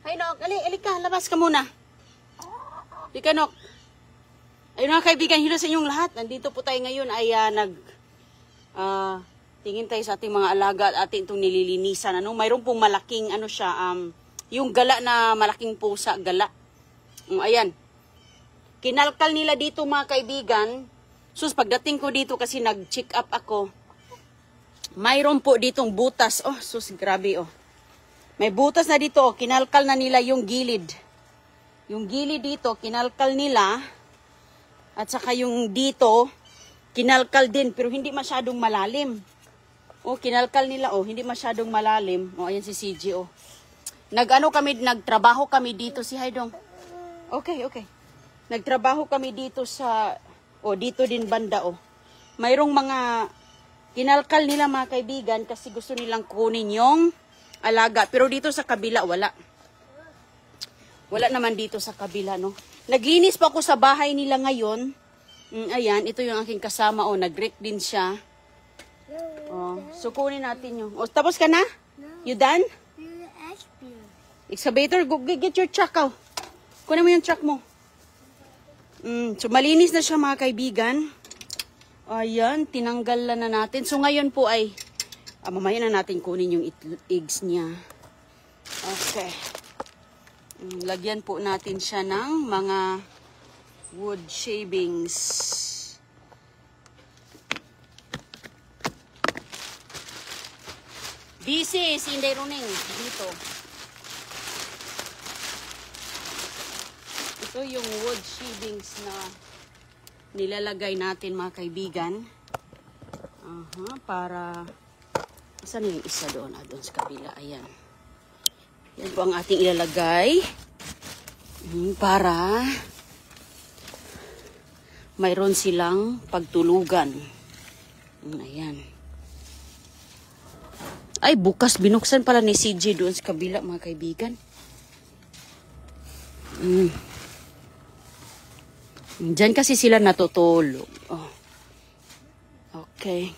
Hay, Nok. Alika, labas ka muna. Alika, Nok. Ayun mga kaibigan, hello sa inyong lahat. Nandito po tayo ngayon ay tingin tayo sa ating mga alaga at ating itong nililinisan. Mayroon pong malaking, yung gala na malaking pusa, gala. Ayan. Kinalkal nila dito mga kaibigan. Sus, pagdating ko dito kasi nag-check up ako. Mayroon po ditong butas. Oh, sus, grabe oh. May butas na dito. Oh. Kinalkal na nila yung gilid. Yung gilid dito, kinalkal nila. At saka yung dito, kinalkal din. Pero hindi masyadong malalim. Oh, kinalkal nila. Oh, hindi masyadong malalim. Oh, ayan si CG. Oh. Nagtrabaho kami dito si Haidong. Okay, okay. Nagtrabaho kami dito sa, dito din banda, Mayroong mga, kinalkal nila mga kaibigan kasi gusto nilang kunin yung alaga. Pero dito sa kabila, wala. Wala naman dito sa kabila, no? Naglinis pa ako sa bahay nila ngayon. Ayan, ito yung aking kasama, nag-rake din siya. So kunin natin yung, tapos ka na? You done? Excavator, go get your truck, Kunin mo yung truck mo. So, malinis na siya mga kaibigan. Ayan, tinanggal na natin. So, ngayon po ay, mamaya na natin kunin yung eggs niya. Okay. Lagyan po natin siya ng mga wood shavings. Busy, si Inday Runing. Dito. Ito yung wood shavings na nilalagay natin mga kaibigan. Para, saan yung isa doon? Doon sa kabila. Ayan. Yan po ang ating ilalagay. Para mayroon silang pagtulugan. Ayan. Ay, bukas binuksan pala ni CJ doon sa kabila mga kaibigan. Diyan kasi sila natutulog. Okay.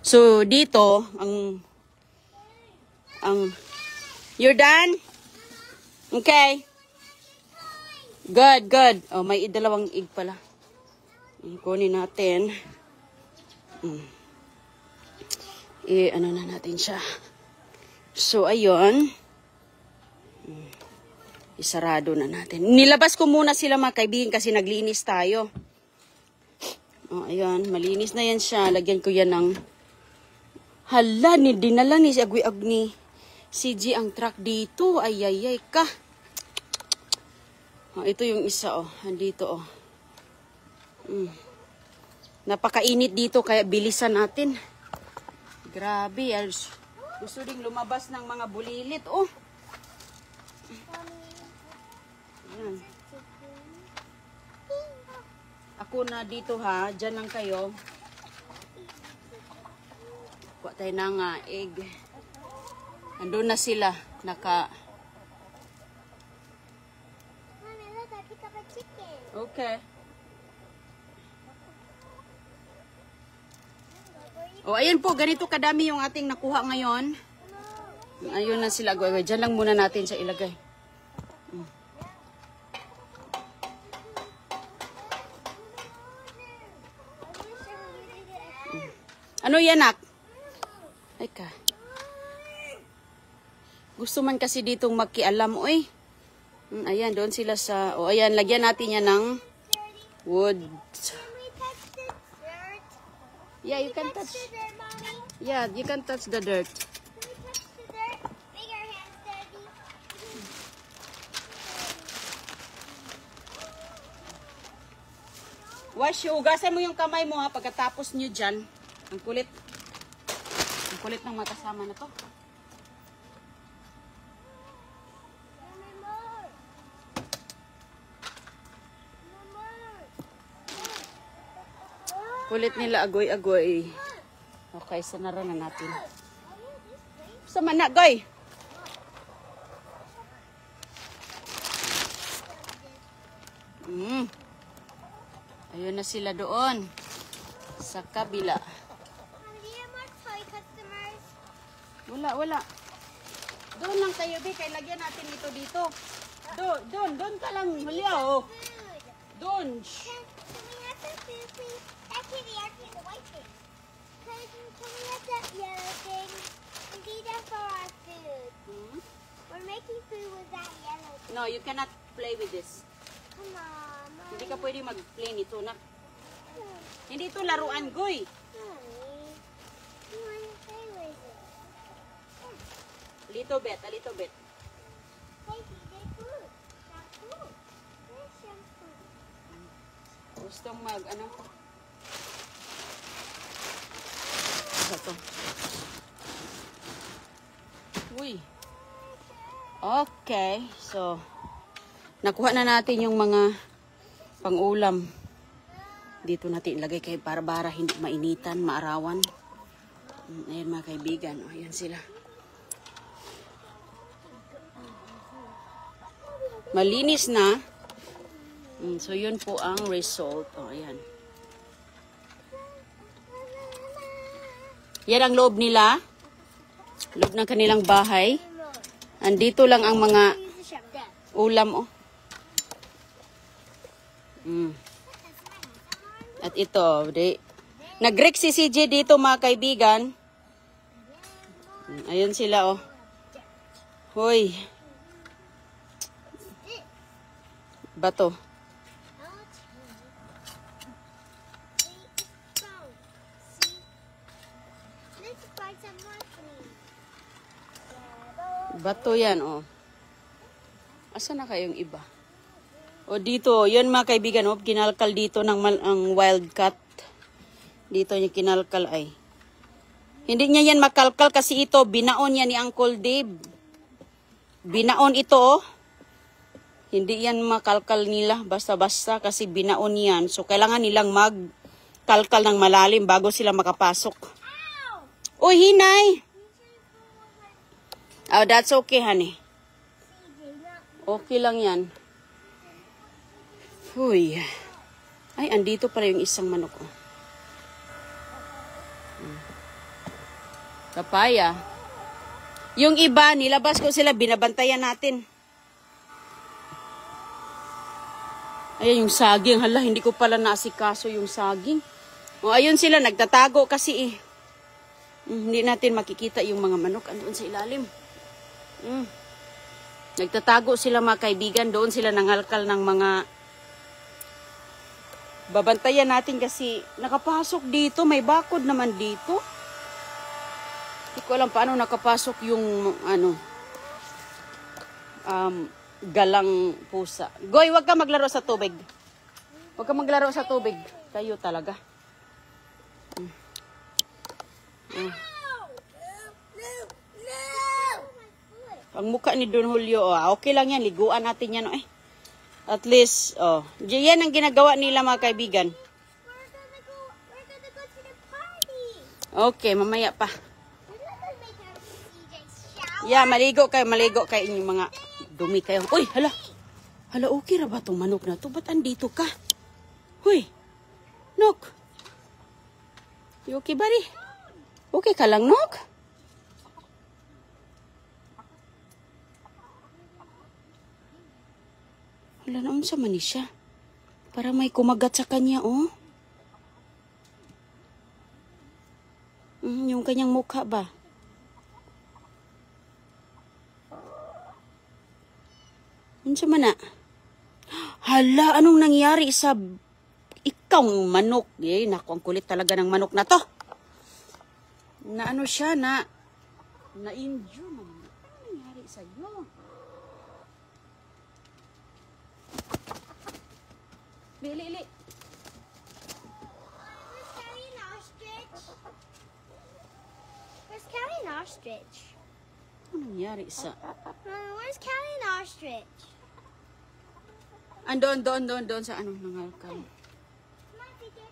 So, dito, you're done? Okay. Good, good. May dalawang egg pala. Kunin natin. Ano na natin siya. So, ayun. Isarado na natin. Nilabas ko muna sila mga kaibigan kasi naglinis tayo. Ayan, malinis na yan siya. Lagyan ko yan ng hala, dinala ni Agwi-Agni CG ang truck dito. Ay ka. Ito yung isa, andito, Napakainit dito kaya bilisan natin. Grabe, gusto ding lumabas ng mga bulilit, Ayan. Ako na dito dyan lang kayo. Kuha tayo ng egg. Andun na sila, Okay. Ayan po, ganito kadami yung ating nakuha ngayon. Ayun na sila, dyan lang muna natin sa ilagay. Ano yan, Nak? Ay ka. Gusto man kasi ditong magkialam, Ayan, doon sila sa, ayan, lagyan natin yan ng wood. Yeah, you can touch. Yeah, you can touch the dirt. Wash, ugasan mo yung kamay mo pagkatapos nyo dyan. Ang kulit. Ang kulit ng makasama na to. Kulit nila agoy-agoy. Okay, sanaran na natin. Sama na, goy! Ayun na sila doon. Sa kabila. Hindi mo toy customers. Wala. Doon lang kayo, be. Kaya lagyan natin ito dito. Doon ka lang. Halya, oh. Doon. Can we have some food, please? Actually, the white thing. Can we have that yellow thing? We need that for our food. Hmm? We're making food with that yellow thing. No, you cannot play with this. Come on, Mommy. Hindi ka pwede mag-play nito, nak. Hindi ito laruan, Goy. Mommy, you want to play with it? A little bit, a little bit. Hey, DJ, food. Not food. There's some food. Gustong ano? Ano to? Uy. Okay, so nakuha na natin yung mga pang-ulam. Dito natin ilagay kay para hindi mainitan, maarawan. Ayan mga kaibigan, o, ayan sila. Malinis na. So yun po ang result. O, ayan. Yan ang loob nila. Loob ng kanilang bahay. Andito lang ang mga Use the shop there. ulam, oh. At ito, nag-rek si CJ dito mga kaibigan. Ayun sila, oh. Hoy. Bato. Bato yan, oh. Asa na kayong iba? O dito, yun mga kaibigan, oh, kinalkal dito ng ang wildcat. Dito niya kinalkal ay. Hindi niya yan makalkal kasi ito, binaon yan ni Uncle Dave. Binaon ito, oh. Hindi yan makalkal nila, basta-basta kasi binaon yan. So, kailangan nilang magkalkal ng malalim bago sila makapasok. Uy, hinay! Oh, that's okay, honey. Okay lang yan. Uy. Ay, andito pala yung isang manok. Oh. Papaya. Yung iba, nilabas ko sila, binabantayan natin. Ayan yung saging. Hala, hindi ko pala naasikaso yung saging. O, ayun sila, nagtatago kasi eh. Hindi natin makikita yung mga manok. Andoon sa ilalim. Nagtatago sila mga kaibigan. Doon sila nangalkal ng mga... Babantayan natin kasi nakapasok dito. May bakod naman dito. Hindi ko alam paano nakapasok yung galang pusa. Goy, wag ka maglaro sa tubig. Wag ka maglaro sa tubig. Kayo talaga. Ang mukha ni Don Julio, oh, okay lang yan. Liguan natin yan, oh, eh. At least, oh. Yan ang ginagawa nila mga kaibigan. We're gonna go to the party. Okay, mamaya pa. We're not gonna make our CJ's shower. Yeah, maligo kayo inyong mga dumi kayo. Uy, hala. Hala, okay ra ba itong manok na to? Ba't andito ka? Huy, Nok. You okay, buddy? Okay ka lang, Nok? Wala na unsa man ni siya. Para may kumagat sa kanya, oh. Yung kanyang mukha ba? Unsa man na? Hala, anong nangyari sa ikaw manok? Eh, naku, ang kulit talaga ng manok na to. Na ano siya, na-injure man. Ano nangyari sa iyo? Lili. Where's Callie and Ostrich? Where's Callie and Ostrich? Ano nangyari sa... Where's Callie and Ostrich? Doon sa anong nangalkal. Come on, CJ.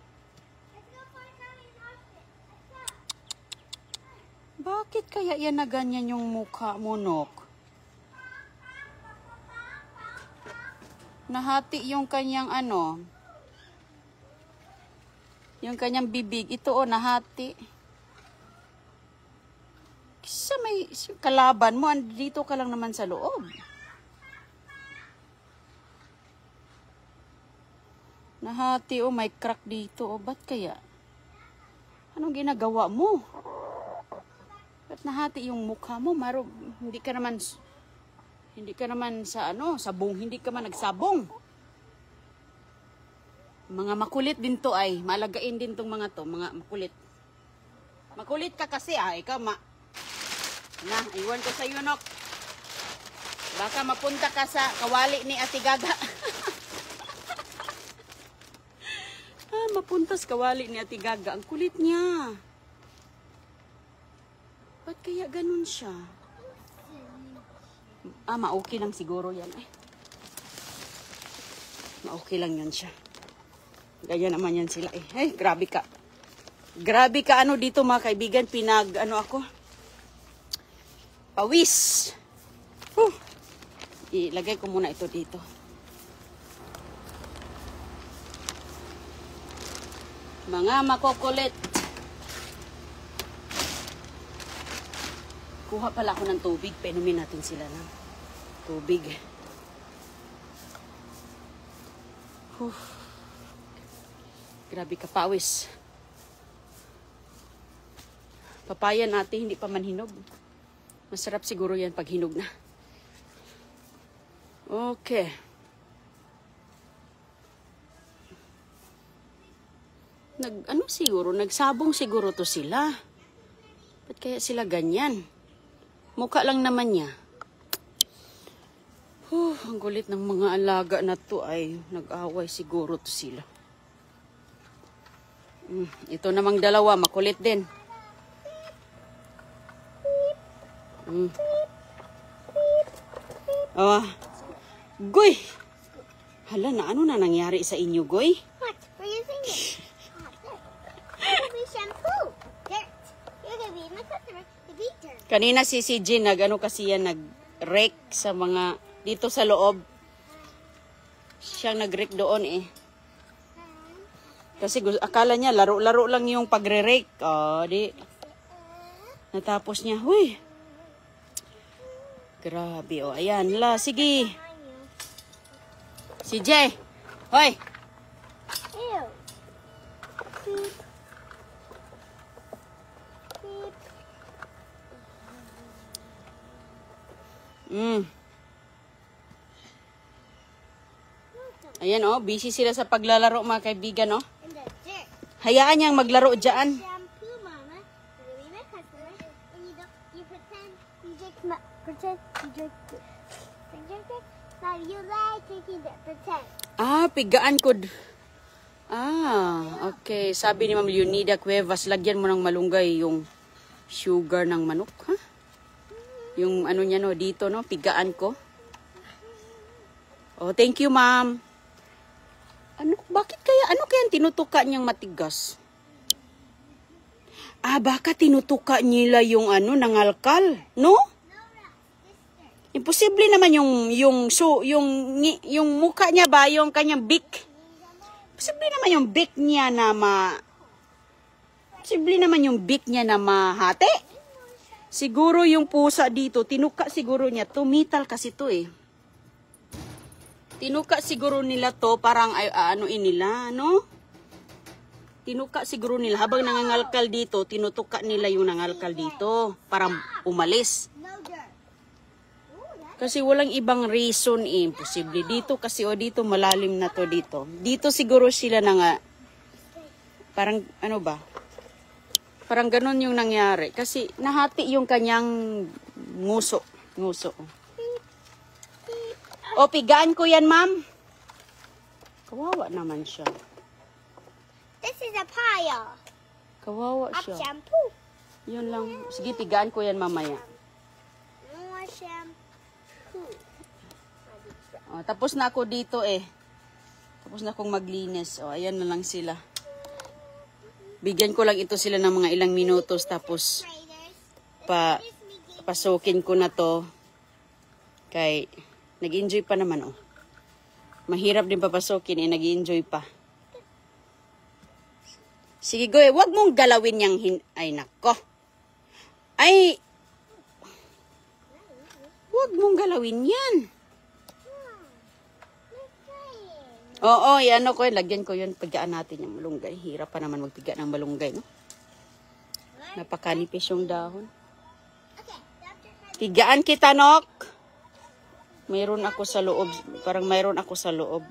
Let's go find Callie and Ostrich. Let's go. Bakit kaya yan na ganyan yung mukha mo, Nok? Nahati yung kanyang yung kanyang bibig. Ito, oh, nahati. Sa may kalaban mo, dito ka lang naman sa loob. Nahati, oh, may crack dito. Oh, ba't kaya? Anong ginagawa mo? Ba't nahati yung mukha mo? Hindi ka naman sa sabong, hindi ka man nagsabong. Mga makulit din to ay, malagain din tong mga to, mga makulit. Makulit ka kasi ikaw na, iwan ko sa Nok. Baka mapunta ka sa kawali ni Ate Gaga. Mapunta sa kawali ni Ate Gaga. Ang kulit niya. Ba't kaya ganun siya? Ma-okay lang siguro yan. Ma-okay lang yan siya. Ganyan naman yan sila eh. Ay, grabe ka. Grabe ka dito mga kaibigan. Ako. Pawis. Ilagay ko muna ito dito. Mga makukulit. Kuha pala ako ng tubig. Painumin natin sila ng tubig. Grabe ka, pawis. Papaya natin, hindi pa man hinog. Masarap siguro yan pag hinog na. Okay. Nagsabong siguro to sila. Ba't kaya sila ganyan? Mukha lang naman niya. Ang gulit ng mga alaga na to ay nag-away siguro to sila. Ito namang dalawa, makulit din. Goy! Hala na, ano na nangyari sa inyo, Goy? What? Where are you thinking? We shampoo. Dirt. You're gonna be my customer. The beat dirt. Kanina si CJ nag-rake sa mga dito sa loob. Siyang nag-rake doon eh. Kasi akala niya laro-laro lang yung pagre-rake. Natapos niya, huy. Grabe, ayan la, sige. CJ, hoy. Ew. Ayan busy sila sa paglalaro mga kaibigan In the dirt. Hayaan niyang maglaro dyan. Shampoo, Mama. You're gonna be my customer. And you pretend you drink it. Now you like drinking it. Pretend. Pigaan ko. Okay. Sabi ni Ma'am Leonida Cuevas, lagyan mo ng malunggay yung sugar ng manok, ha? Yung niya dito, pigaan ko. Thank you, Ma'am. Bakit kaya, tinutuka niyang matigas? Baka tinutuka nila yung nangalkal, no? Imposible naman yung mukha niya ba, yung kanyang beak. Imposible naman yung beak niya na mahati. Siguro yung pusa dito, tinuka siguro niya, tumital kasi to eh. Tinuka siguro nila to, parang nila, no? Tinuka siguro nila, habang nangangalkal dito, tinutuka nila yung nangalkal dito, parang umalis. Kasi walang ibang reason eh, imposible. Dito kasi, dito malalim na to dito. Dito siguro sila parang, parang ganun yung nangyari. Kasi nahati yung kanyang nguso. Pigaan ko yan, Ma'am. Kawawa naman siya. This is a pile Kawawa of siya. shampoo. Yun lang. Sige, pigaan ko yan mamaya. More shampoo. Tapos na ako dito eh. Tapos na akong maglinis. Ayan na lang sila. Bigyan ko lang ito sila ng mga ilang minutos. Tapos, pasukin ko na to. Kay, nag-enjoy pa naman Mahirap din papasukin nag-enjoy pa. Sige, Goy, wag mong galawin ay nako. Ay, Huwag mong galawin yan. Let's try it. Oo, ano ko yun. Lagyan ko yun. Pigaan natin yung malunggay. Hirap pa naman magpiga ng malunggay, no? Napakanipis yung dahon. Okay, Dr. Pigaan kita, Nok. Mayroon ako sa loob. Parang mayroon ako sa loob.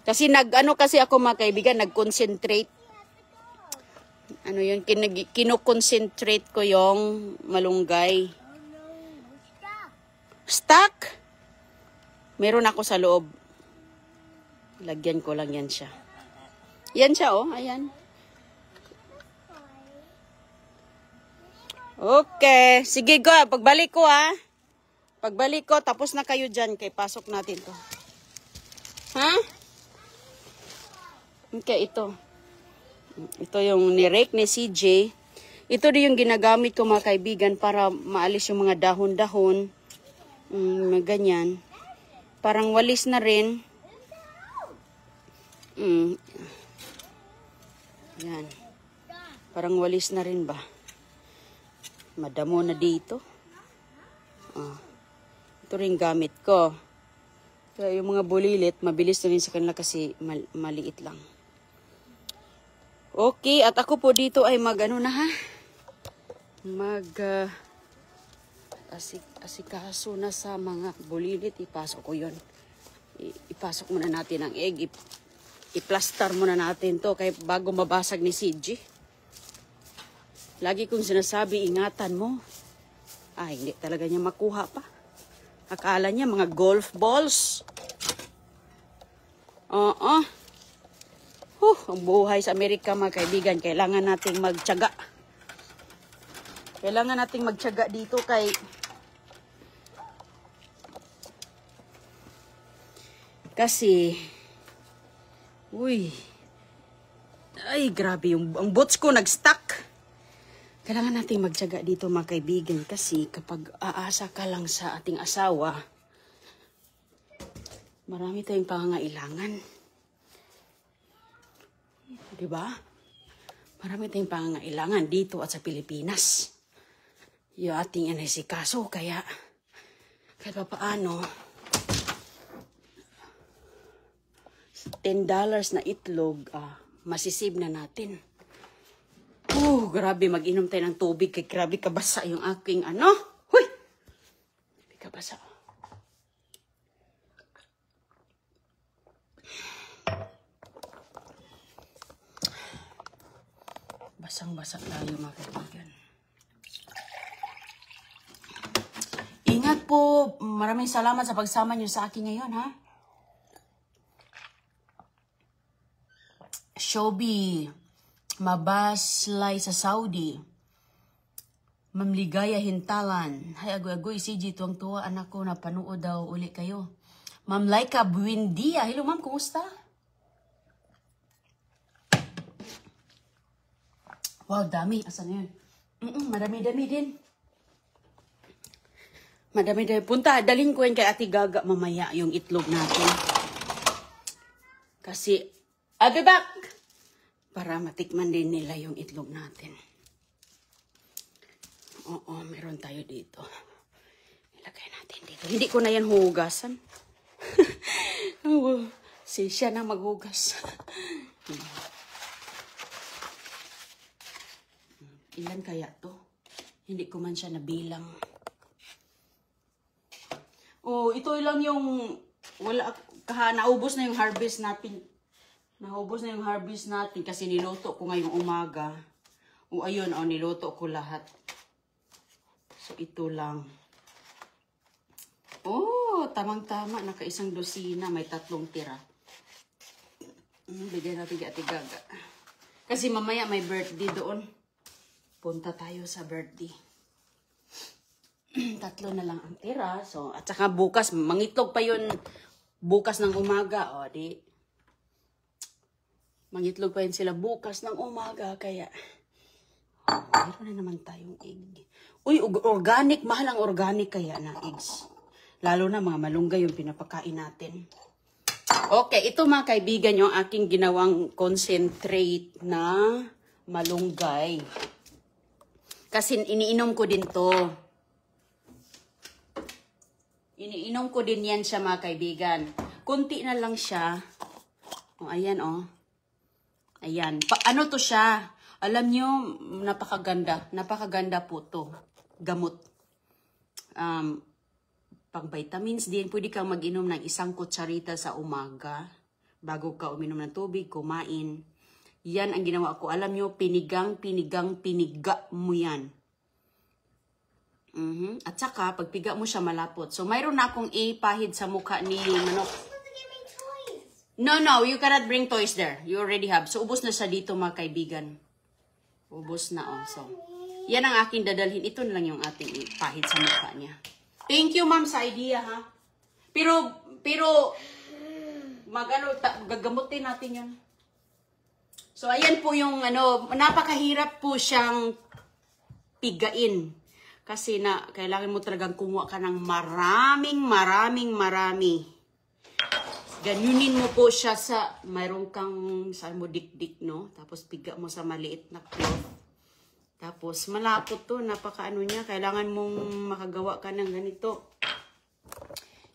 Kasi kasi ako mga kaibigan, nag-concentrate. Ano yun, kino-concentrate ko yung malunggay. Stuck? Meron ako sa loob. Lagyan ko lang yan siya. Yan siya, oh. Ayan. Okay. Sige, go. Pagbalik ko, ha. Pagbalik ko, tapos na kayo dyan. Kay pasok natin to. Ha? Okay, ito. Ito yung nirake ni CJ. Ito din yung ginagamit ko mga kaibigan para maalis yung mga dahon-dahon. Ganyan. Parang walis na rin. Yan. Parang walis na rin ba? Madamo na dito. Ito rin gamit ko. Kaya yung mga bulilit, mabilis na rin sa kanila kasi maliit lang. Okay, at ako po dito ay asikaso na sa mga bulilit. Ipasok ko yun. Ipasok muna natin ang egg. I-plaster muna natin to kaya bago mabasag ni CG. Lagi kong sinasabi, ingatan mo. Hindi talaga niya makuha pa. Akala niya mga golf balls. Ang buhay sa Amerika mga kaibigan, kailangan nating magtiyaga. Kailangan nating magtiyaga dito kasi ay grabe ang boots ko nag-stuck. Kailangan nating magtiyaga dito mga kaibigan kasi kapag aasa ka lang sa ating asawa, marami tayong pangangailangan. Diba? Marami tayong pangangailangan dito at sa Pilipinas. Yung ating inasikaso, kaya paano, $10 na itlog, masisib na natin. Grabe, mag-inom tayo ng tubig, kay grabe kabasa yung aking Huy! Grabe kabasa. Basang-basa tayo mga kaibigan. Ingat po. Maraming salamat sa pagsama niyo sa akin ngayon, ha? Shobi Mabaslay sa Saudi. Mamligaya Hintalan. Hay, agoy-agoy. CG, tuwang-tuwa. Anak ko, napanood daw uli kayo. Ma'am Laika Buendia. Hello, ma'am. Kumusta? Wow, dami. Asan na yun? Madami-dami din. Madami-dami. Punta, dalhin ko yun kay Ate Gaga mamaya yung itlog natin. Kasi, I'll be back! Para matikman din nila yung itlog natin. Oo, meron tayo dito. Ilagay natin dito. Hindi ko na yan hugasan. Siya na maghugas. Ilan kaya to? Hindi ko man siya nabilang. Ito lang yung naubos na yung harvest natin. Naubos na yung harvest natin kasi niluto ko ngayong umaga. Ayun, niluto ko lahat. So, ito lang. Tamang-tama. Naka-1 dosina. May 3 tira. Bigyan natin kay Ate Gaga. Kasi mamaya may birthday doon. Punta tayo sa birthday. 3 na lang ang tira. So, at saka bukas, mangitlog pa yun bukas ng umaga. Mangitlog pa yun sila bukas ng umaga. Kaya, meron na naman tayong egg. Organic. Mahal ang organic kaya na eggs. Lalo na mga malunggay yung pinapakain natin. Okay, ito mga kaibigan yung aking ginawang concentrate na malunggay. Kasi iniinom ko din to. Iniinom ko din yan siya mga kaibigan. Kunti na lang siya. O, ayan o. Ayan. Ano to siya? Alam nyo, napakaganda. Napakaganda po to. Gamot. Pang vitamins din. Pwede kang mag-inom ng 1 kutsarita sa umaga. Bago ka uminom ng tubig, kumain. Yan ang ginawa ko. Alam nyo, piniga mo yan. At saka, pagpiga mo siya malapot. So, mayroon na akong ipahid sa mukha ni Manok. No, you cannot bring toys there. You already have. So, ubos na siya dito mga kaibigan. Ubos na, oh. So, yan ang aking dadalhin. Ito na lang yung ating ipahid sa mukha niya. Thank you, ma'am, sa idea, ha? Pero, gagamutin natin yun. So, ayan po yung, napakahirap po siyang pigain. Kasi kailangan mo talagang kumuha ka ng marami. Ganyunin mo po siya sa, mayroon kang, saan mo dikdik, no? Tapos piga mo sa maliit na cloth. Tapos malapot to, napakaano niya. Kailangan mong makagawa ka ng ganito.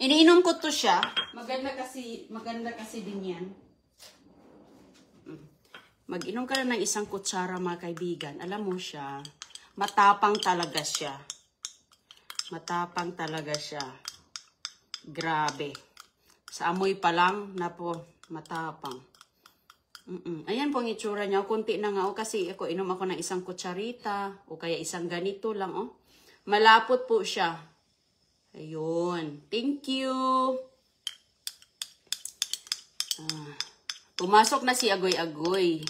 Iniinom ko to siya. Maganda kasi din yan. Mag-inom ka na ng 1 kutsara mga kaibigan. Alam mo siya, matapang talaga siya. Matapang talaga siya. Grabe. Sa amoy pa lang, matapang. Ayan po ang itsura niya. Kunti na nga, kasi ako inom ako ng 1 kutsarita, o kaya 1 ganito lang, oh. Malapot po siya. Ayun. Thank you. Pumasok na si Agoy-Agoy.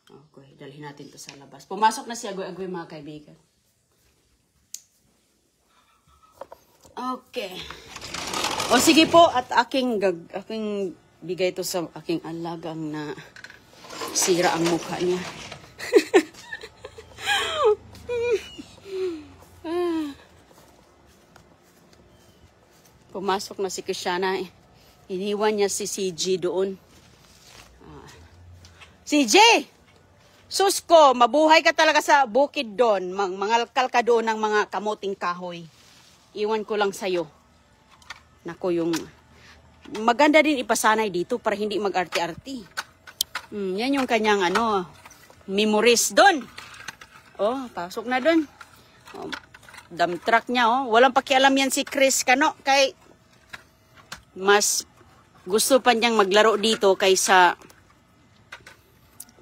Okay, dalhin natin to sa labas. Pumasok na si Agoy-Agoy mga kaibigan. Okay. O sige po, at aking bigay ito sa aking alagang na sira ang mukha niya. Pumasok na si Krishana. Iniwan niya si CJ doon. CJ! Susko, mabuhay ka talaga sa bukid doon. Mangalkal ka doon ng mga kamuting kahoy. Iwan ko lang sa'yo. Nako, yung maganda din ipasanay dito para hindi mag-arti-arti. Yan yung kanyang memories doon. Oh, pasok na doon. Oh, dump truck niya, oh. Walang pakialam yan si Chris Kano. Kay mas gusto pa niyang maglaro dito kaysa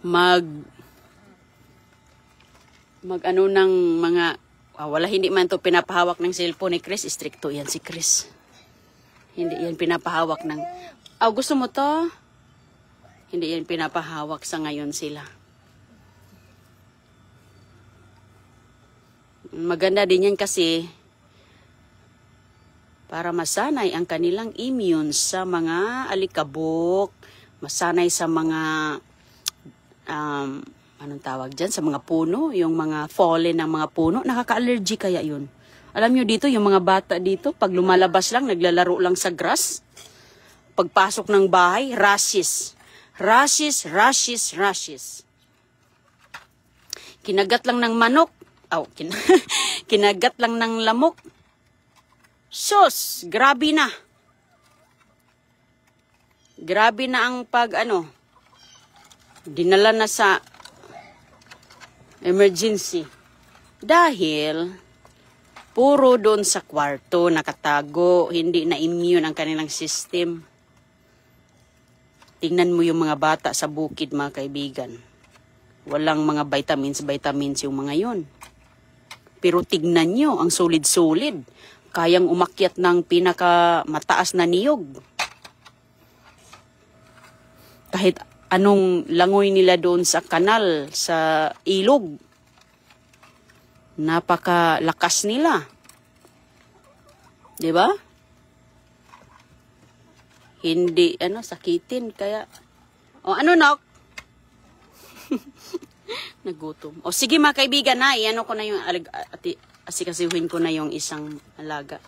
ng mga hindi man to pinapahawak ng cellphone ni Chris. Stricto yan si Chris. Hindi yan pinapahawak ng... gusto mo to? Hindi yan pinapahawak sa ngayon sila. Maganda din yan kasi para masanay ang kanilang immune sa mga alikabok, masanay sa mga anong tawag dyan, sa mga puno, yung mga fallen ng mga puno, nakaka-allergy kaya yun. Alam nyo dito, yung mga bata dito, pag lumalabas lang, naglalaro lang sa grass, pagpasok ng bahay, rashes. Kinagat lang ng manok, kinagat lang ng lamok. Sus, grabe na. Grabe na ang dinala na sa emergency. Dahil, puro doon sa kwarto, nakatago, hindi na immune ang kanilang system. Tingnan mo yung mga bata sa bukid, mga kaibigan. Walang mga vitamins yung mga yon. Pero tignan nyo, ang solid-solid. Kayang umakyat ng pinakamataas na niyog. Kahit anong langoy nila doon sa kanal, sa ilog. Napakalakas nila. 'Di ba? Hindi sakitin kaya Nok? Nagutom. Sige mga kaibigan, ko na yung asikasihuin ko na yung isang alaga.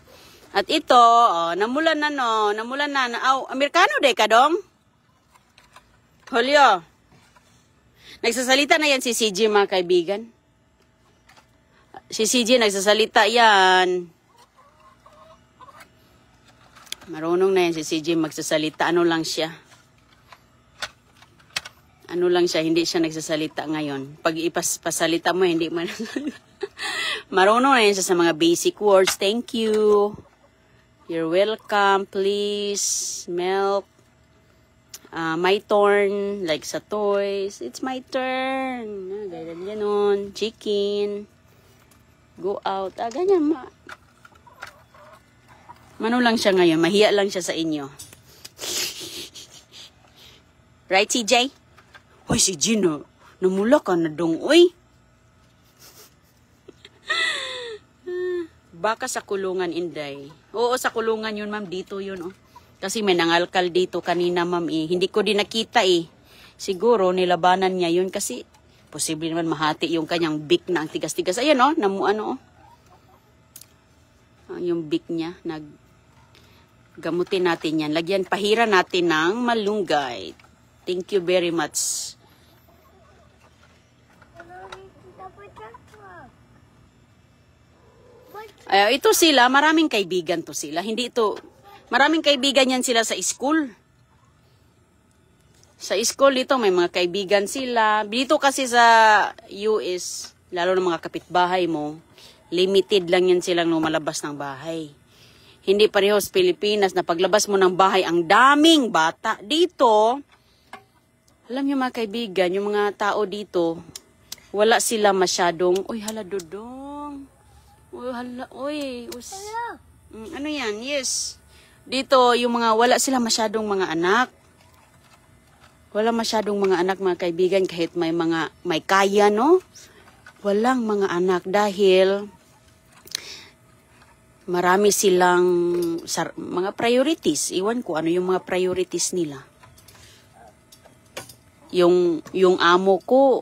At ito, namulan na Amerikano de ka dong? Julio. Nagsasalita na yan si CJ mga kaibigan. Si CJ nagsasalita yan. Marunong na yan si CJ magsasalita. Ano lang siya? Ano lang siya, hindi siya nagsasalita ngayon. Pag ipasalita mo, hindi mo marunong na yan siya sa mga basic words. Thank you. You're welcome, please. Milk. My turn. Like sa toys. It's my turn. Ganyan. Chicken. Go out. Ganyan. Mano lang siya ngayon. Mahiya lang siya sa inyo. Right, CJ? Hoy, CJ, namula ka na dong, oy. Baka sa kulungan, Inday. Oo, sa kulungan yun, ma'am. Dito yun, oh. Kasi may nangalkal dito kanina, ma'am, eh. Hindi ko din nakita, eh. Siguro, nilabanan niya yun kasi posible naman mahati yung kanyang beak na ang tigas-tigas. Ayan, oh. Oh. Yung beak niya, gamutin natin yan. Lagyan, pahira natin ng malunggay. Thank you very much. Ito sila, maraming kaibigan to sila. Hindi ito, maraming kaibigan yan sila sa school. Sa school dito, may mga kaibigan sila. Dito kasi sa US, lalo ng mga kapitbahay mo, limited lang yan silang lumalabas ng bahay. Hindi pareho sa Pilipinas na paglabas mo ng bahay, ang daming bata. Dito, alam niyo mga kaibigan, yung mga tao dito, wala sila masyadong, uy, hala, dudong. Uy, hala, uy. Ano yan? Yes. Dito, yung mga, wala sila masyadong mga anak. Wala masyadong mga anak, mga kaibigan, kahit may kaya, no? Walang mga anak dahil marami silang mga priorities. Iwan ko ano yung mga priorities nila. Yung amo ko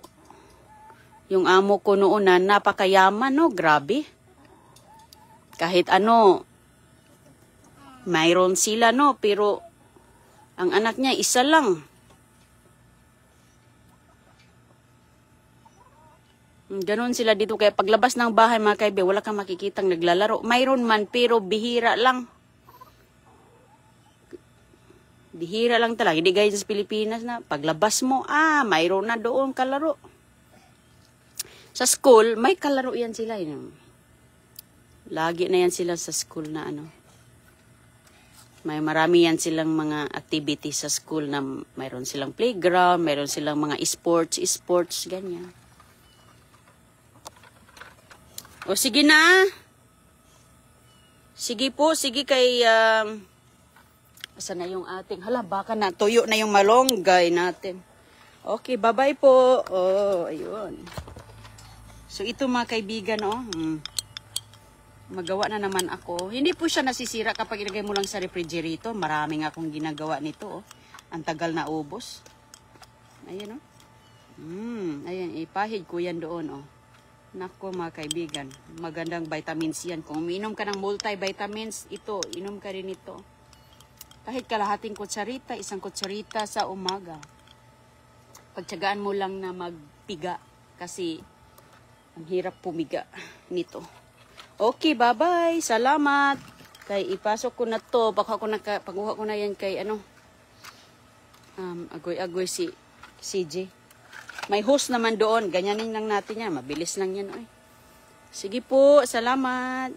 noon na napakayaman, no? Grabe. Kahit ano, mayroon sila, no? Pero, ang anak niya, isa lang. Ganon sila dito. Kaya paglabas ng bahay, mga kaibigan, wala kang makikitang naglalaro. Mayroon man, pero bihira lang. Bihira lang talaga. Hindi gaya sa Pilipinas na paglabas mo, mayroon na doon kalaro. Sa school, may kalaro yan sila. Lagi na yan sila sa school na ano. May marami yan silang mga activities sa school na mayroon silang playground, mayroon silang mga sports, ganyan. O sige na. Sige po, sige kay asa na yung ating baka na tuyo na yung malunggay natin. Okay, bye-bye po. Oh, ayun. So ito mga kaibigan, magawa na naman ako. Hindi po siya nasisira kapag ilagay mo lang sa refrigerator. Marami nga akong ginagawa nito, Ang tagal na ubos. Ayan, Ayan, ipahid ko yan doon, Nako mga kaibigan, magandang vitamins yan. Kung uminom ka ng multivitamins, inom ka rin ito. Kahit kalahating kutsarita, isang kutsarita sa umaga. Pagtsagaan mo lang na magpiga kasi ang hirap pumiga nito. Okay, bye-bye. Salamat. Kay ipasok ko na to. Pagkuha ko na yan kay agoy-agoy si CJ. May host naman doon. Ganyanin lang natin yan. Mabilis lang yan. Sige po. Salamat.